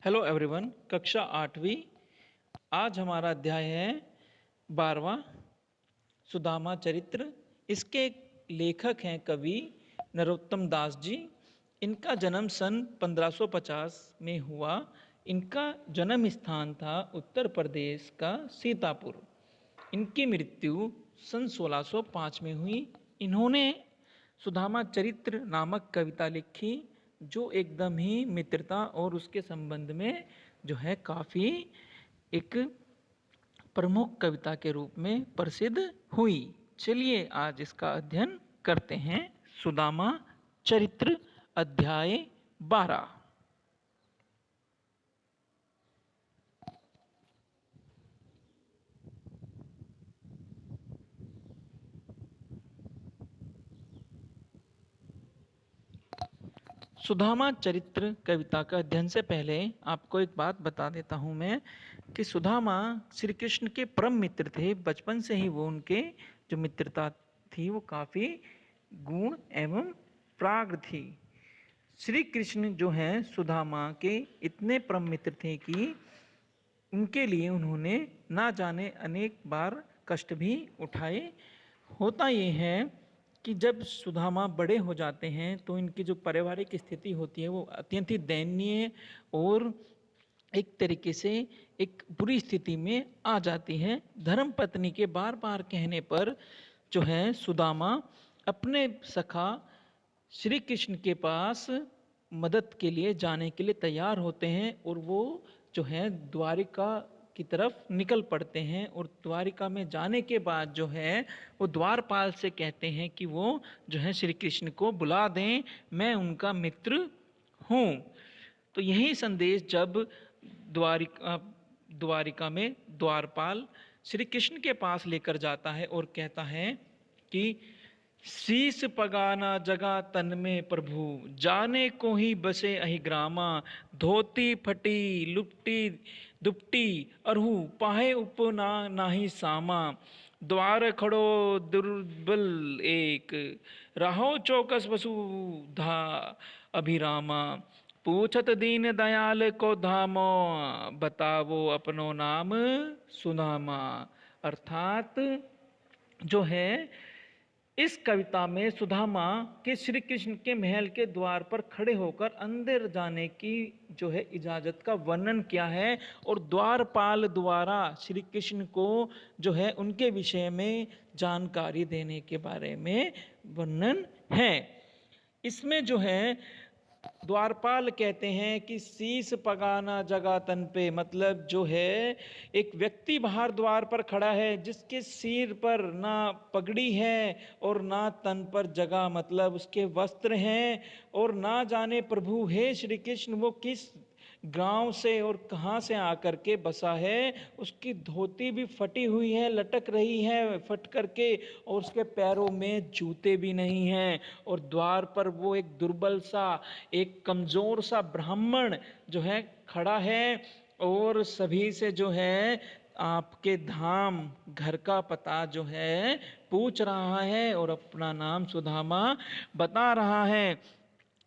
Hello everyone, कक्षा 8वीं। आज हमारा अध्याय है 12वां, सुदामा चरित्र। इसके लेखक हैं कवि नरोत्तम दास जी। इनका जन्म सन 1550 में हुआ। इनका जन्म स्थान था उत्तर प्रदेश का सीतापुर। इनकी मृत्यु सन 1605 में हुई। इन्होंने सुदामा चरित्र नामक कविता लिखी जो एकदम ही मित्रता और उसके संबंध में जो है काफ़ी एक प्रमुख कविता के रूप में प्रसिद्ध हुई। चलिए आज इसका अध्ययन करते हैं। सुदामा चरित्र अध्याय 12। सुदामा चरित्र कविता का अध्ययन से पहले आपको एक बात बता देता हूँ मैं कि सुदामा श्री कृष्ण के परम मित्र थे। बचपन से ही वो उनके जो मित्रता थी वो काफ़ी गुण एवं प्राज्ञ थी। श्री कृष्ण जो हैं सुदामा के इतने परम मित्र थे कि उनके लिए उन्होंने ना जाने अनेक बार कष्ट भी उठाए। होता ये है कि जब सुदामा बड़े हो जाते हैं तो इनकी जो पारिवारिक स्थिति होती है वो अत्यंत ही दयनीय और एक तरीके से एक बुरी स्थिति में आ जाती है। धर्म पत्नी के बार बार कहने पर जो है सुदामा अपने सखा श्री कृष्ण के पास मदद के लिए जाने के लिए तैयार होते हैं और वो जो है द्वारिका की तरफ निकल पड़ते हैं। और द्वारिका में जाने के बाद जो है वो द्वारपाल से कहते हैं कि वो जो है श्री कृष्ण को बुला दें, मैं उनका मित्र हूँ। तो यही संदेश जब द्वारिका में द्वारपाल श्री कृष्ण के पास लेकर जाता है और कहता है कि शीस पगाना जगा तन में प्रभु, जाने को ही बसे अहि ग्रामा, धोती फटी लुपटी दुपटी अरहु, पाहे उपना नाही सामा, द्वार खड़ो दुर्बल एक, राहो चौकस वसुधा अभिरामा, पूछत दीन दयाल को धामो, बतावो अपनो नाम सुदामा। अर्थात जो है इस कविता में सुदामा के श्री कृष्ण के महल के द्वार पर खड़े होकर अंदर जाने की जो है इजाजत का वर्णन किया है और द्वारपाल द्वारा श्री कृष्ण को जो है उनके विषय में जानकारी देने के बारे में वर्णन है। इसमें जो है द्वारपाल कहते हैं कि शीस पगाना जगा तन पे, मतलब जो है एक व्यक्ति बाहर द्वार पर खड़ा है जिसके सिर पर ना पगड़ी है और ना तन पर जगह, मतलब उसके वस्त्र हैं, और ना जाने प्रभु हे श्री कृष्ण वो किस गांव से और कहाँ से आकर के बसा है। उसकी धोती भी फटी हुई है, लटक रही है फट करके, और उसके पैरों में जूते भी नहीं हैं। और द्वार पर वो एक दुर्बल सा, एक कमजोर सा ब्राह्मण जो है खड़ा है और सभी से जो है आपके धाम घर का पता जो है पूछ रहा है और अपना नाम सुदामा बता रहा है।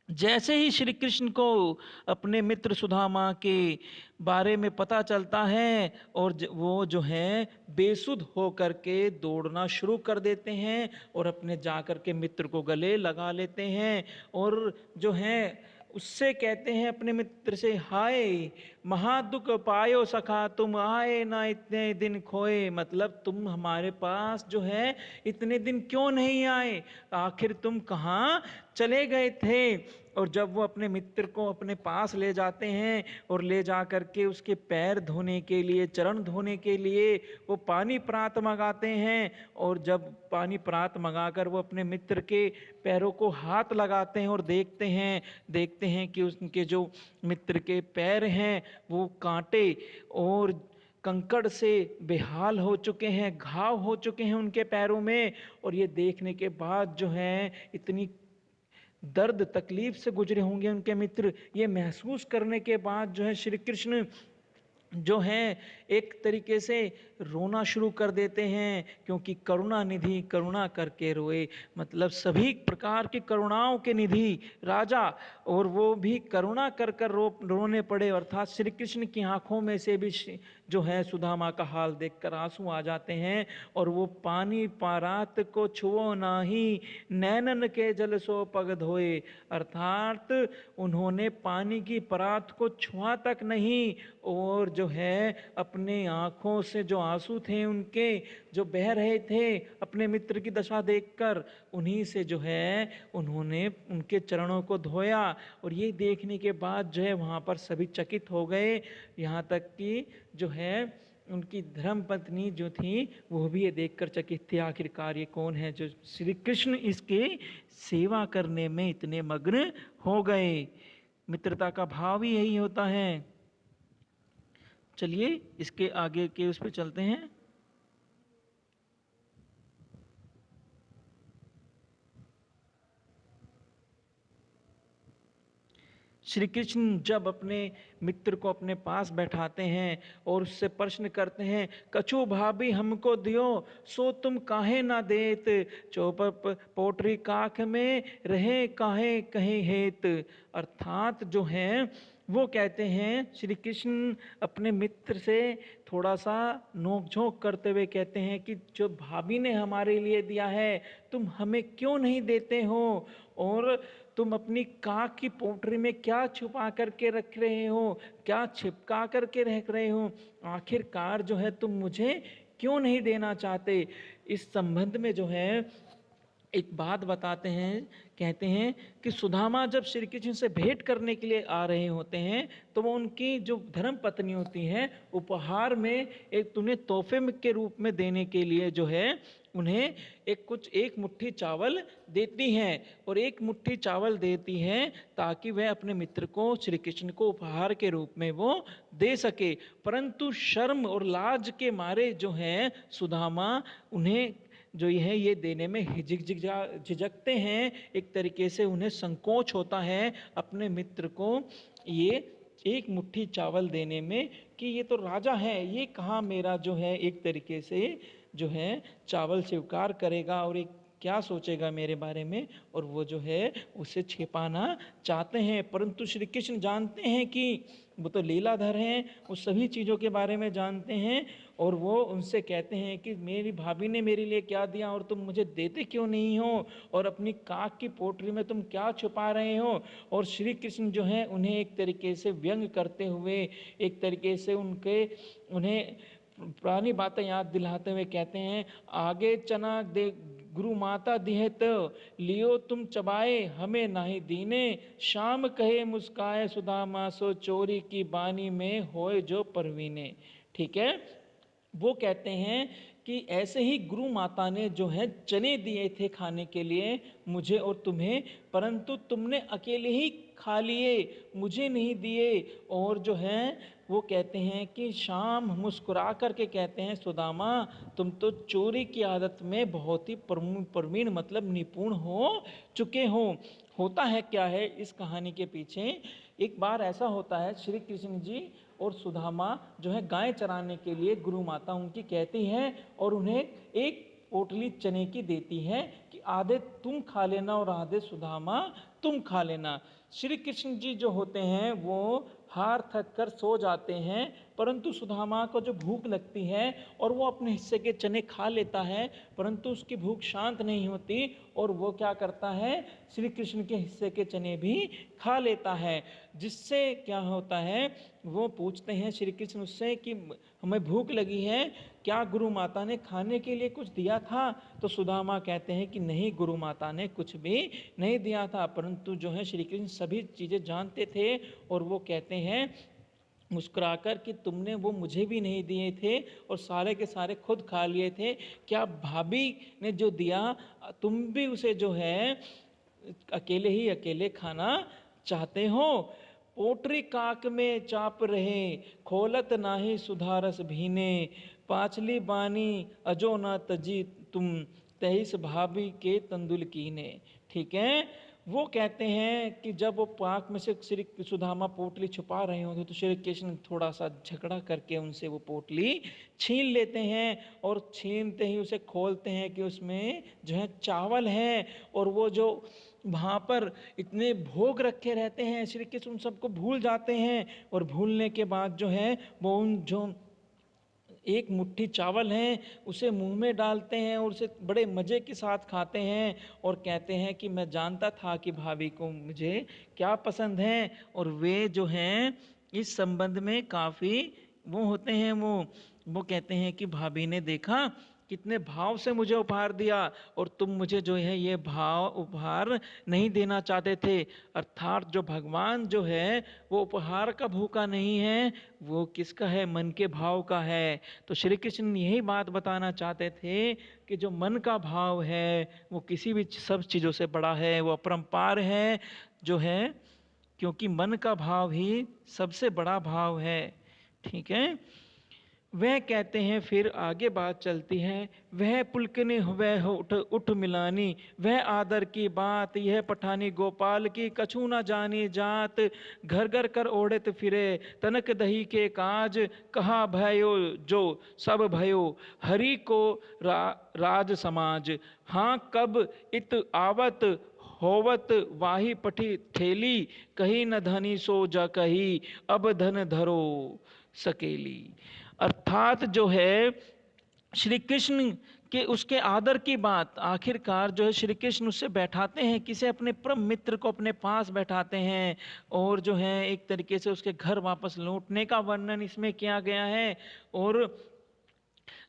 जैसे ही श्री कृष्ण को अपने मित्र सुदामा के बारे में पता चलता है और वो जो है बेसुध हो करके दौड़ना शुरू कर देते हैं और अपने जाकर के मित्र को गले लगा लेते हैं और जो है उससे कहते हैं अपने मित्र से, हाय महादुख पायो सखा तुम आए ना इतने दिन खोए, मतलब तुम हमारे पास जो है इतने दिन क्यों नहीं आए, आखिर तुम कहाँ चले गए थे। और जब वो अपने मित्र को अपने पास ले जाते हैं और ले जा करके उसके पैर धोने के लिए, चरण धोने के लिए वो पानी प्रात मंगाते हैं, और जब पानी प्रात मंगाकर वो अपने मित्र के पैरों को हाथ लगाते हैं और देखते हैं कि उनके जो मित्र के पैर हैं वो कांटे और कंकड़ से बेहाल हो चुके हैं, घाव हो चुके हैं उनके पैरों में। और ये देखने के बाद जो है इतनी दर्द तकलीफ से गुजरे होंगे उनके मित्र। ये महसूस करने के बाद जो है श्री कृष्ण जो हैं एक तरीके से रोना शुरू कर देते हैं, क्योंकि करुणा निधि करुणा करके रोए, मतलब सभी प्रकार की करुणाओं के निधि राजा, और वो भी करुणा कर कर रोने पड़े। अर्थात श्री कृष्ण की आंखों में से भी जो है सुदामा का हाल देखकर आंसू आ जाते हैं, और वो पानी पारात को छुओ नाही, नैनन के जल सो पग धोए। अर्थात उन्होंने पानी की परात को छुआ तक नहीं, और जो है अपने आँखों से जो आंसू थे उनके जो बह रहे थे अपने मित्र की दशा देखकर, उन्हीं से जो है उन्होंने उनके चरणों को धोया। और ये देखने के बाद जो है वहाँ पर सभी चकित हो गए, यहाँ तक कि जो है उनकी धर्म पत्नी जो थी वो भी ये देखकर चकित थी, आखिरकार ये कौन है जो श्री कृष्ण इसके सेवा करने में इतने मग्न हो गए। मित्रता का भाव ही यही होता है। चलिए इसके आगे के उस पर चलते हैं। श्री कृष्ण जब अपने मित्र को अपने पास बैठाते हैं और उससे प्रश्न करते हैं, कछु भाभी हमको दियो सो तुम काहे ना देत, चौपट पोटरी काख में रहे काहे कहे हेत। अर्थात जो है वो कहते हैं, श्री कृष्ण अपने मित्र से थोड़ा सा नोकझोंक करते हुए कहते हैं कि जो भाभी ने हमारे लिए दिया है तुम हमें क्यों नहीं देते हो, और तुम अपनी काख की पोटरी में क्या छुपा करके रख रहे हो, क्या छिपका करके रख रहे हो, आखिरकार जो है तुम मुझे क्यों नहीं देना चाहते। इस संबंध में जो है एक बात बताते हैं, कहते हैं कि सुदामा जब श्री कृष्ण से भेंट करने के लिए आ रहे होते हैं तो वो उनकी जो धर्म पत्नी होती हैं उपहार में एक उन्हें तोहफे के रूप में देने के लिए जो है उन्हें एक मुट्ठी चावल देती हैं, और एक मुट्ठी चावल देती हैं ताकि वह अपने मित्र को श्री कृष्ण को उपहार के रूप में वो दे सके। परंतु शर्म और लाज के मारे जो है सुदामा उन्हें जो ये देने में झिझकते हैं, एक तरीके से उन्हें संकोच होता है अपने मित्र को ये एक मुट्ठी चावल देने में, कि ये तो राजा है, ये कहाँ मेरा जो है एक तरीके से जो है चावल स्वीकार करेगा और एक क्या सोचेगा मेरे बारे में, और वो जो है उसे छिपाना चाहते हैं। परंतु श्री कृष्ण जानते हैं कि वो तो लीलाधर हैं, वो सभी चीज़ों के बारे में जानते हैं, और वो उनसे कहते हैं कि मेरी भाभी ने मेरे लिए क्या दिया और तुम मुझे देते क्यों नहीं हो, और अपनी काख की पोटरी में तुम क्या छुपा रहे हो। और श्री कृष्ण जो है उन्हें एक तरीके से व्यंग करते हुए, एक तरीके से उन्हें पुरानी बातें याद दिलाते हुए कहते हैं, आगे चना दे गुरु माता दिहे तो लियो तुम चबाए हमें नाही दीने, शाम कहे मुस्काए सुदामा सो चोरी की बानी में होए जो परवीने। ठीक है, वो कहते हैं कि ऐसे ही गुरु माता ने जो है चने दिए थे खाने के लिए मुझे और तुम्हें, परंतु तुमने अकेले ही खा लिए, मुझे नहीं दिए। और जो है वो कहते हैं कि शाम मुस्कुरा करके कहते हैं, सुदामा तुम तो चोरी की आदत में बहुत ही प्रवीण मतलब निपुण हो चुके हो। होता है क्या है इस कहानी के पीछे, एक बार ऐसा होता है श्री कृष्ण जी और सुदामा जो है गाय चराने के लिए गुरु माता उनकी कहती हैं और उन्हें एक पोटली चने की देती है कि आधे तुम खा लेना और आधे सुदामा तुम खा लेना। श्री कृष्ण जी जो होते हैं वो हार थक कर सो जाते हैं, परंतु सुदामा को जो भूख लगती है और वो अपने हिस्से के चने खा लेता है, परंतु उसकी भूख शांत नहीं होती और वो क्या करता है, श्री कृष्ण के हिस्से के चने भी खा लेता है। जिससे क्या होता है, वो पूछते हैं श्री कृष्ण उससे कि हमें भूख लगी है, क्या गुरु माता ने खाने के लिए कुछ दिया था। तो सुदामा कहते हैं कि नहीं, गुरु माता ने कुछ भी नहीं दिया था, परंतु जो है श्री कृष्ण सभी चीज़ें जानते थे और वो कहते हैं मुस्कुराकर कि तुमने वो मुझे भी नहीं दिए थे और सारे के सारे खुद खा लिए थे, क्या भाभी ने जो दिया तुम भी उसे जो है अकेले ही अकेले खाना चाहते हो। पोटरी काक में चाप रहे खोलत नाही सुधारस भीने, पाचली बानी अजो ना तजी तुम तेईस भाभी के तंदुल कीने। ठीक है, वो कहते हैं कि जब वो पाक में से श्री सुदामा पोटली छुपा रहे होंगे तो श्री कृष्ण थोड़ा सा झगड़ा करके उनसे वो पोटली छीन लेते हैं, और छीनते ही उसे खोलते हैं कि उसमें जो है चावल है, और वो जो वहाँ पर इतने भोग रखे रहते हैं श्री कृष्ण उन सबको भूल जाते हैं, और भूलने के बाद जो है वो उन जो एक मुट्ठी चावल हैं उसे मुंह में डालते हैं और उसे बड़े मज़े के साथ खाते हैं, और कहते हैं कि मैं जानता था कि भाभी को मुझे क्या पसंद है। और वे जो हैं इस संबंध में काफ़ी वो होते हैं, वो कहते हैं कि भाभी ने देखा कितने भाव से मुझे उपहार दिया, और तुम मुझे जो है ये भाव उपहार नहीं देना चाहते थे। अर्थात जो भगवान जो है वो उपहार का भूखा नहीं है, वो किसका है, मन के भाव का है। तो श्री कृष्ण यही बात बताना चाहते थे कि जो मन का भाव है वो किसी भी सब चीज़ों से बड़ा है, वो अपरंपार है जो है, क्योंकि मन का भाव ही सबसे बड़ा भाव है। ठीक है। वह कहते हैं, फिर आगे बात चलती है, वह पुलकिनी वह उठ उठ मिलानी, वह आदर की बात, यह पठानी गोपाल की कछु न जानी जात, घर घर कर ओढ़त फिरे तनक दही के काज, कहा भयो जो सब भयो हरि को राज समाज, हाँ कब इत आवत होवत वाही पठी थेली, कही न धनी सो जा कही अब धन धरो सकेली। अर्थात जो है श्री कृष्ण के उसके आदर की बात, आखिरकार जो है श्री कृष्ण उससे बैठाते हैं, किसे, अपने परम मित्र को अपने पास बैठाते हैं, और जो है एक तरीके से उसके घर वापस लौटने का वर्णन इसमें किया गया है। और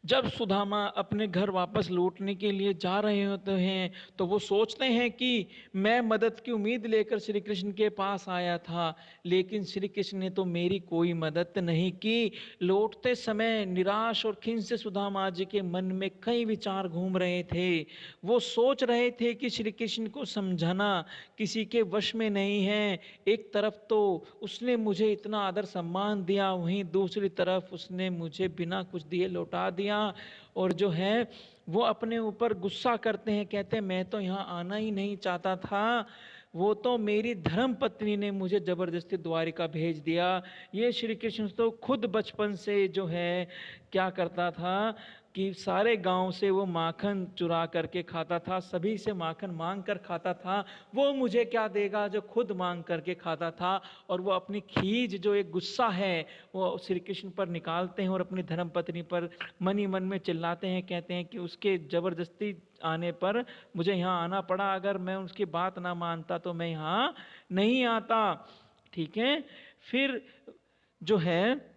जब सुदामा अपने घर वापस लौटने के लिए जा रहे होते हैं तो वो सोचते हैं कि मैं मदद की उम्मीद लेकर श्री कृष्ण के पास आया था, लेकिन श्री कृष्ण ने तो मेरी कोई मदद नहीं की। लौटते समय निराश और खिन्न से सुदामा जी के मन में कई विचार घूम रहे थे। वो सोच रहे थे कि श्री कृष्ण को समझाना किसी के वश में नहीं है। एक तरफ तो उसने मुझे इतना आदर सम्मान दिया, वहीं दूसरी तरफ उसने मुझे बिना कुछ दिए लौटा दिया, और जो है वो अपने ऊपर गुस्सा करते हैं, कहते हैं मैं तो यहाँ आना ही नहीं चाहता था, वो तो मेरी धर्म पत्नी ने मुझे जबरदस्ती द्वारिका भेज दिया। ये श्री कृष्ण तो खुद बचपन से जो है क्या करता था कि सारे गांव से वो माखन चुरा करके खाता था, सभी से माखन मांग कर खाता था। वो मुझे क्या देगा जो खुद मांग करके खाता था। और वो अपनी खीज जो एक गुस्सा है वो श्री कृष्ण पर निकालते हैं और अपनी धर्मपत्नी पर मन ही मन में चिल्लाते हैं, कहते हैं कि उसके ज़बरदस्ती आने पर मुझे यहाँ आना पड़ा, अगर मैं उसकी बात ना मानता तो मैं यहाँ नहीं आता। ठीक है। फिर जो है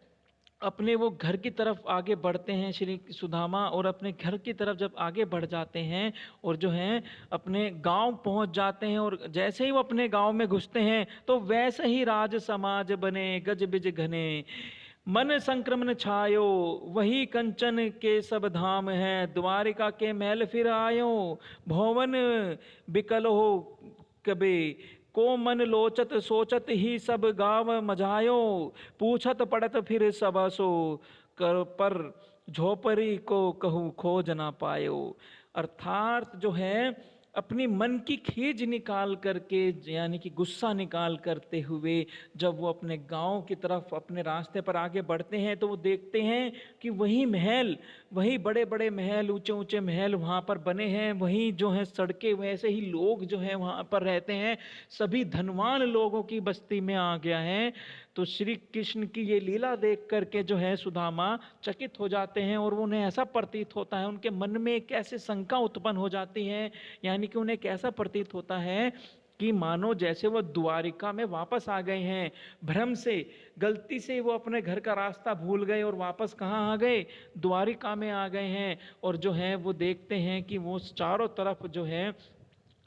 अपने वो घर की तरफ आगे बढ़ते हैं श्री सुदामा, और अपने घर की तरफ जब आगे बढ़ जाते हैं और जो हैं अपने गांव पहुंच जाते हैं, और जैसे ही वो अपने गांव में घुसते हैं तो वैसे ही राज समाज बने गज बिज घने, मन संक्रमण छायो वही कंचन के सब धाम है, द्वारिका के महल फिर आयो भवन बिकल हो कबे, को मन लोचत सोचत ही सब गाँव मझायो, पूछत पड़त फिर सब सो कर पर झोपड़ी को कहूँ खोज ना पायो। अर्थात जो है अपनी मन की खीज निकाल करके, यानी कि गुस्सा निकाल करते हुए जब वो अपने गांव की तरफ अपने रास्ते पर आगे बढ़ते हैं तो वो देखते हैं कि वही महल, वही बड़े बड़े महल, ऊंचे ऊंचे महल वहाँ पर बने हैं, वहीं जो है सड़कें, वैसे ही लोग जो हैं वहाँ पर रहते हैं, सभी धनवान लोगों की बस्ती में आ गया है। तो श्री कृष्ण की ये लीला देख करके जो है सुदामा चकित हो जाते हैं, और उन्हें ऐसा प्रतीत होता है, उनके मन में एक ऐसी शंका उत्पन्न हो जाती है, यानी कि उन्हें कैसा प्रतीत होता है कि मानो जैसे वो द्वारिका में वापस आ गए हैं। भ्रम से, गलती से वो अपने घर का रास्ता भूल गए और वापस कहाँ आ गए, द्वारिका में आ गए हैं। और जो है वो देखते हैं कि वो चारों तरफ जो है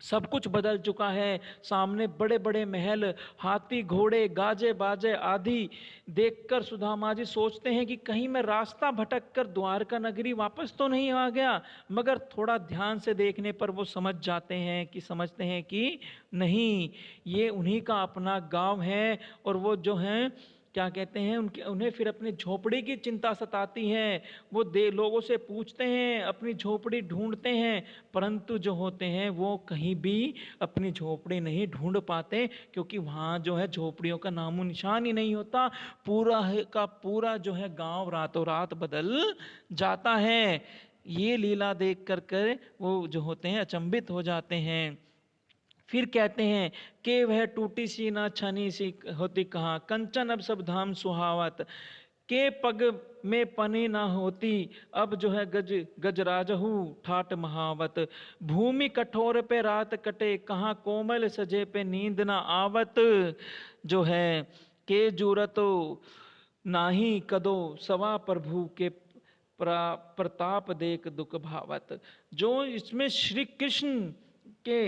सब कुछ बदल चुका है, सामने बड़े बड़े महल, हाथी घोड़े गाजे बाजे आदि देखकर सुदामा जी सोचते हैं कि कहीं मैं रास्ता भटक कर द्वारका नगरी वापस तो नहीं आ गया। मगर थोड़ा ध्यान से देखने पर वो समझते हैं कि नहीं, ये उन्हीं का अपना गांव है, और वो जो हैं क्या कहते हैं, उन्हें फिर अपनी झोपड़ी की चिंता सताती है। वो लोगों से पूछते हैं, अपनी झोपड़ी ढूंढते हैं, परंतु जो होते हैं वो कहीं भी अपनी झोपड़ी नहीं ढूंढ पाते, क्योंकि वहाँ जो है झोपड़ियों का नामो निशान ही नहीं होता। पूरा का पूरा जो है गांव रातों रात बदल जाता है। ये लीला देख कर वो जो होते हैं अचंभित हो जाते हैं। फिर कहते हैं कि वह टूटी सी ना छनी सी होती कहाँ, कंचन अब सब धाम सुहावत, के पग में पनी ना होती, अब जो है गजराजहू ठाट महावत, भूमि कठोर पे रात कटे, कहाँ कोमल सजे पे नींद ना आवत, जो है के जूरतो नाही कदो सवा प्रभु के प्रताप देख दुख भावत। जो इसमें श्री कृष्ण के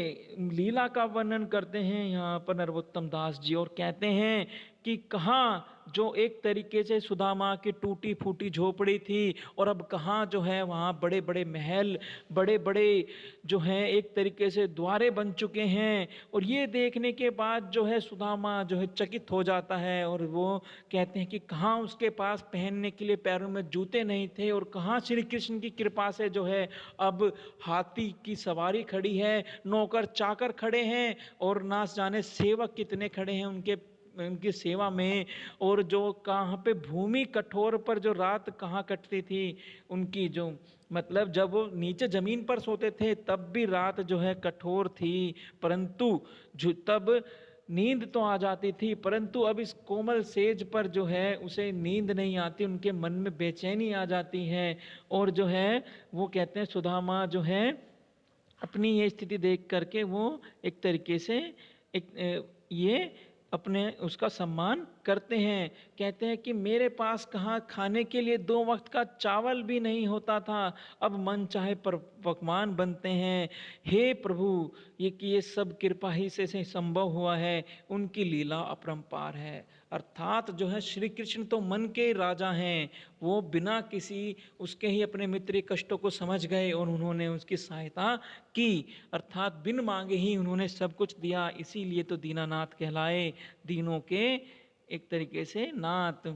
लीला का वर्णन करते हैं यहाँ पर नरोत्तम दास जी, और कहते हैं कि कहाँ जो एक तरीके से सुदामा की टूटी फूटी झोपड़ी थी, और अब कहाँ जो है वहाँ बड़े बड़े महल, बड़े बड़े जो हैं एक तरीके से द्वारे बन चुके हैं। और ये देखने के बाद जो है सुदामा जो है चकित हो जाता है, और वो कहते हैं कि कहाँ उसके पास पहनने के लिए पैरों में जूते नहीं थे, और कहाँ श्री कृष्ण की कृपा से जो है अब हाथी की सवारी खड़ी है, नौकर चाकर खड़े हैं, और ना जाने सेवक कितने खड़े हैं उनकी सेवा में। और जो कहाँ पे भूमि कठोर पर जो रात कहाँ कटती थी उनकी, जो मतलब जब वो नीचे जमीन पर सोते थे तब भी रात जो है कठोर थी, परंतु तब नींद तो आ जाती थी, परंतु अब इस कोमल सेज पर जो है उसे नींद नहीं आती, उनके मन में बेचैनी आ जाती है। और जो है वो कहते हैं सुदामा जो है अपनी ये स्थिति देख करके वो एक तरीके से ये अपने उसका सम्मान करते हैं। कहते हैं कि मेरे पास कहाँ खाने के लिए 2 वक्त का चावल भी नहीं होता था, अब मन चाहे पर पकवान बनते हैं। हे प्रभु, ये सब कृपा ही से संभव हुआ है, उनकी लीला अपरंपार है। अर्थात जो है श्री कृष्ण तो मन के राजा हैं, वो बिना किसी उसके ही अपने मित्र कष्टों को समझ गए और उन्होंने उसकी सहायता की, अर्थात बिन मांगे ही उन्होंने सब कुछ दिया, इसीलिए तो दीनानाथ कहलाए, दीनों के एक तरीके से नाथ।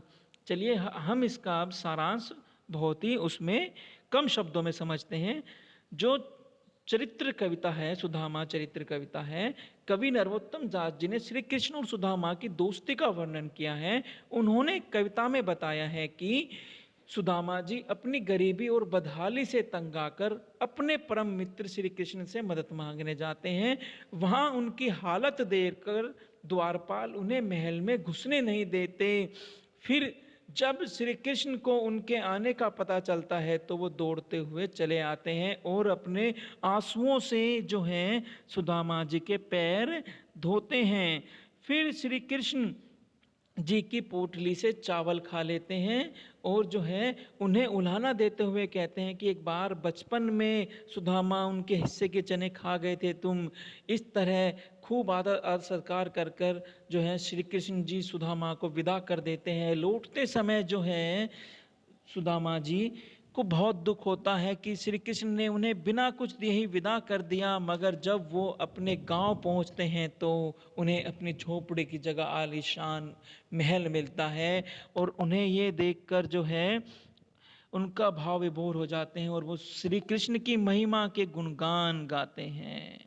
चलिए हम इसका अब सारांश बहुत ही उसमें कम शब्दों में समझते हैं। जो चरित्र कविता है, सुदामा चरित्र कविता है, कवि नरोत्तम दास जी ने श्री कृष्ण और सुदामा की दोस्ती का वर्णन किया है। उन्होंने कविता में बताया है कि सुदामा जी अपनी गरीबी और बदहाली से तंग आकर अपने परम मित्र श्री कृष्ण से मदद मांगने जाते हैं। वहां उनकी हालत देखकर द्वारपाल उन्हें महल में घुसने नहीं देते। फिर जब श्री कृष्ण को उनके आने का पता चलता है तो वो दौड़ते हुए चले आते हैं और अपने आंसुओं से जो हैं सुदामा जी के पैर धोते हैं। फिर श्री कृष्ण जी की पोटली से चावल खा लेते हैं और जो है उन्हें उल्हाना देते हुए कहते हैं कि एक बार बचपन में सुदामा उनके हिस्से के चने खा गए थे तुम। इस तरह खूब आदर सत्कार कर कर जो है श्री कृष्ण जी सुदामा को विदा कर देते हैं। लौटते समय जो है सुदामा जी को बहुत दुख होता है कि श्री कृष्ण ने उन्हें बिना कुछ दिए ही विदा कर दिया, मगर जब वो अपने गांव पहुंचते हैं तो उन्हें अपनी झोपड़ी की जगह आलीशान महल मिलता है, और उन्हें ये देखकर जो है उनका भाव विभोर हो जाते हैं और वो श्री कृष्ण की महिमा के गुणगान गाते हैं।